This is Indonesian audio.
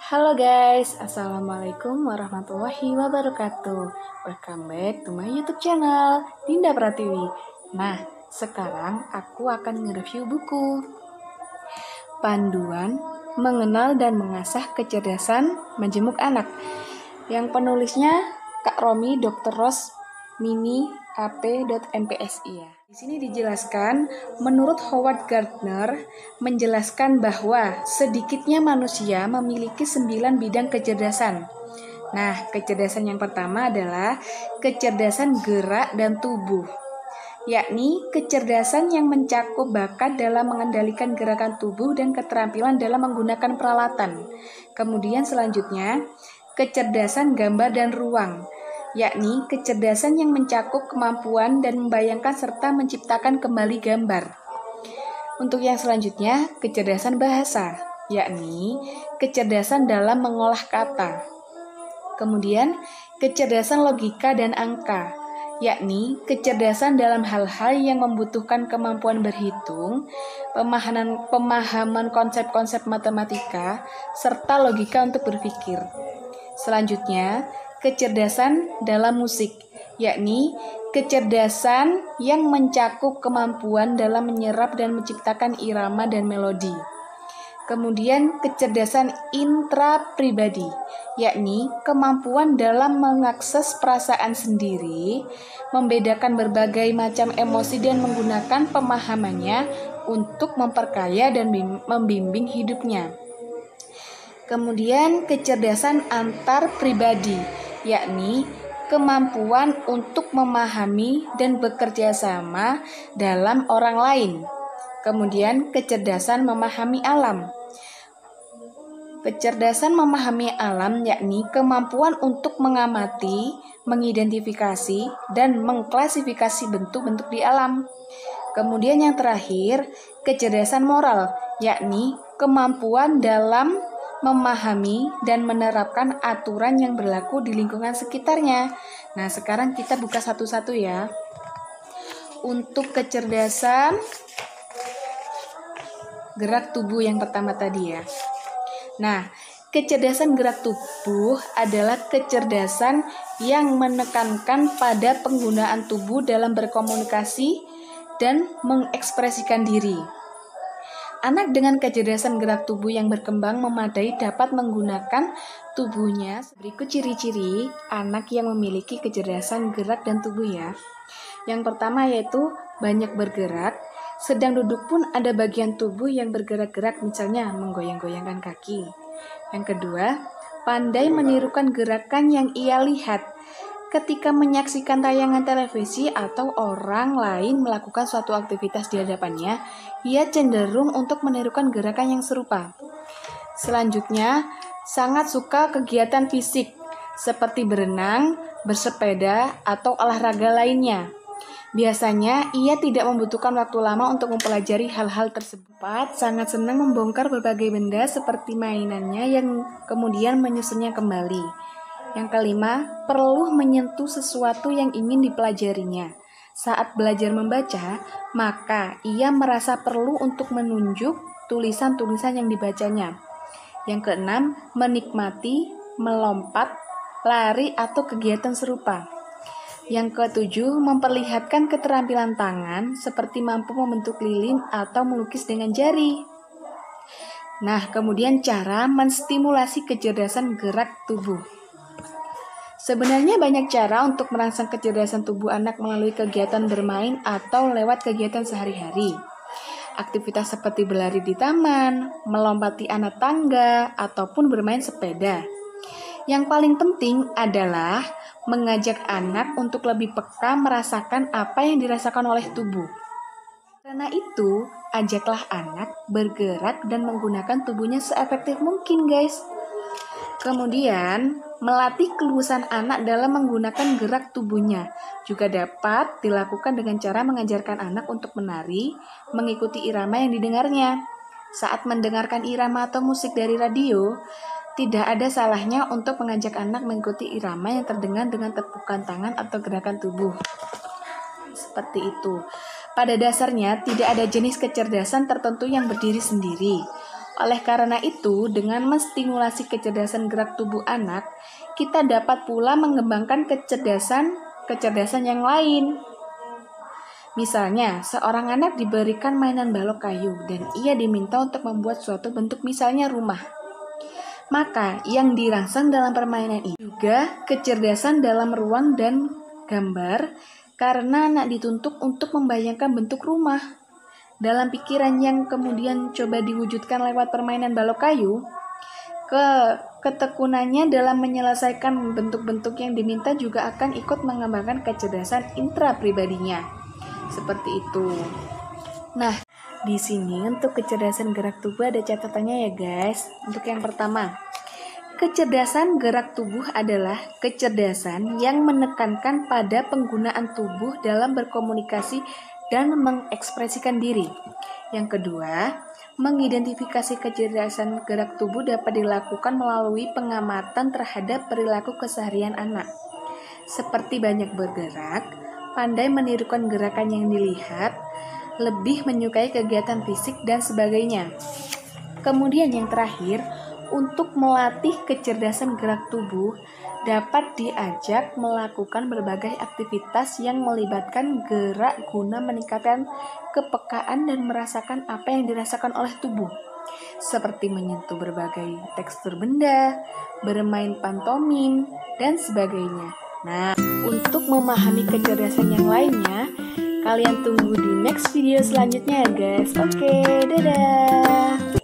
Halo guys, Assalamualaikum warahmatullahi wabarakatuh. Welcome back to my YouTube channel, Dinda Pratiwi. Nah, sekarang aku akan nge-review buku Panduan Mengenal dan Mengasah Kecerdasan Menjemuk Anak, yang penulisnya Kak Romi Dr. Ros Mini AP.MPSI ya. Di sini dijelaskan, menurut Howard Gardner, menjelaskan bahwa sedikitnya manusia memiliki 9 bidang kecerdasan. Nah, kecerdasan yang pertama adalah kecerdasan gerak dan tubuh, yakni kecerdasan yang mencakup bakat dalam mengendalikan gerakan tubuh dan keterampilan dalam menggunakan peralatan. Kemudian selanjutnya, kecerdasan gambar dan ruang, yakni kecerdasan yang mencakup kemampuan dan membayangkan serta menciptakan kembali gambar. Untuk yang selanjutnya, kecerdasan bahasa, yakni kecerdasan dalam mengolah kata. Kemudian, kecerdasan logika dan angka, yakni kecerdasan dalam hal-hal yang membutuhkan kemampuan berhitung, pemahaman konsep-konsep matematika, serta logika untuk berpikir. Selanjutnya, kecerdasan dalam musik, yakni kecerdasan yang mencakup kemampuan dalam menyerap dan menciptakan irama dan melodi. Kemudian kecerdasan intrapribadi, yakni kemampuan dalam mengakses perasaan sendiri, membedakan berbagai macam emosi dan menggunakan pemahamannya untuk memperkaya dan membimbing hidupnya. Kemudian kecerdasan antar pribadi, yakni kemampuan untuk memahami dan bekerja sama dalam orang lain. Kemudian kecerdasan memahami alam. Kecerdasan memahami alam yakni kemampuan untuk mengamati, mengidentifikasi, dan mengklasifikasi bentuk-bentuk di alam. Kemudian yang terakhir, kecerdasan moral, yakni kemampuan dalam memahami dan menerapkan aturan yang berlaku di lingkungan sekitarnya. Nah, sekarang kita buka satu-satu ya. Untuk kecerdasan gerak tubuh yang pertama tadi ya. Nah, kecerdasan gerak tubuh adalah kecerdasan yang menekankan pada penggunaan tubuh dalam berkomunikasi dan mengekspresikan diri. Anak dengan kecerdasan gerak tubuh yang berkembang memadai dapat menggunakan tubuhnya. Berikut ciri-ciri anak yang memiliki kecerdasan gerak dan tubuh ya. Yang pertama yaitu banyak bergerak, sedang duduk pun ada bagian tubuh yang bergerak-gerak, misalnya menggoyang-goyangkan kaki. Yang kedua, pandai menirukan gerakan yang ia lihat. Ketika menyaksikan tayangan televisi atau orang lain melakukan suatu aktivitas di hadapannya, ia cenderung untuk menirukan gerakan yang serupa. Selanjutnya, sangat suka kegiatan fisik seperti berenang, bersepeda, atau olahraga lainnya. Biasanya, ia tidak membutuhkan waktu lama untuk mempelajari hal-hal tersebut. Sangat senang membongkar berbagai benda seperti mainannya yang kemudian menyusunnya kembali. Yang kelima, perlu menyentuh sesuatu yang ingin dipelajarinya. Saat belajar membaca, maka ia merasa perlu untuk menunjuk tulisan-tulisan yang dibacanya. Yang keenam, menikmati, melompat, lari, atau kegiatan serupa. Yang ketujuh, memperlihatkan keterampilan tangan seperti mampu membentuk lilin atau melukis dengan jari. Nah, kemudian cara menstimulasi kecerdasan gerak tubuh. Sebenarnya banyak cara untuk merangsang kecerdasan tubuh anak melalui kegiatan bermain atau lewat kegiatan sehari-hari. Aktivitas seperti berlari di taman, melompati anak tangga, ataupun bermain sepeda. Yang paling penting adalah mengajak anak untuk lebih peka merasakan apa yang dirasakan oleh tubuh. Karena itu, ajaklah anak bergerak dan menggunakan tubuhnya seefektif mungkin, guys. Kemudian, melatih keluasan anak dalam menggunakan gerak tubuhnya juga dapat dilakukan dengan cara mengajarkan anak untuk menari, mengikuti irama yang didengarnya. Saat mendengarkan irama atau musik dari radio, tidak ada salahnya untuk mengajak anak mengikuti irama yang terdengar dengan tepukan tangan atau gerakan tubuh. Seperti itu. Pada dasarnya, tidak ada jenis kecerdasan tertentu yang berdiri sendiri. Oleh karena itu, dengan menstimulasi kecerdasan gerak tubuh anak, kita dapat pula mengembangkan kecerdasan yang lain. Misalnya, seorang anak diberikan mainan balok kayu dan ia diminta untuk membuat suatu bentuk, misalnya rumah. Maka, yang dirangsang dalam permainan ini juga kecerdasan dalam ruang dan gambar, karena anak dituntut untuk membayangkan bentuk rumah. Dalam pikiran yang kemudian coba diwujudkan lewat permainan balok kayu, ketekunannya dalam menyelesaikan bentuk-bentuk yang diminta juga akan ikut mengembangkan kecerdasan intra-pribadinya. Seperti itu. Nah, di sini untuk kecerdasan gerak tubuh ada catatannya ya guys. Untuk yang pertama, kecerdasan gerak tubuh adalah kecerdasan yang menekankan pada penggunaan tubuh dalam berkomunikasi dan mengekspresikan diri. Yang kedua, mengidentifikasi kecerdasan gerak tubuh dapat dilakukan melalui pengamatan terhadap perilaku keseharian anak, seperti banyak bergerak, pandai menirukan gerakan yang dilihat, lebih menyukai kegiatan fisik, dan sebagainya. Kemudian yang terakhir, untuk melatih kecerdasan gerak tubuh, dapat diajak melakukan berbagai aktivitas yang melibatkan gerak guna meningkatkan kepekaan dan merasakan apa yang dirasakan oleh tubuh, seperti menyentuh berbagai tekstur benda, bermain pantomim, dan sebagainya. Nah, untuk memahami kecerdasan yang lainnya, kalian tunggu di next video selanjutnya ya guys. Oke, dadah!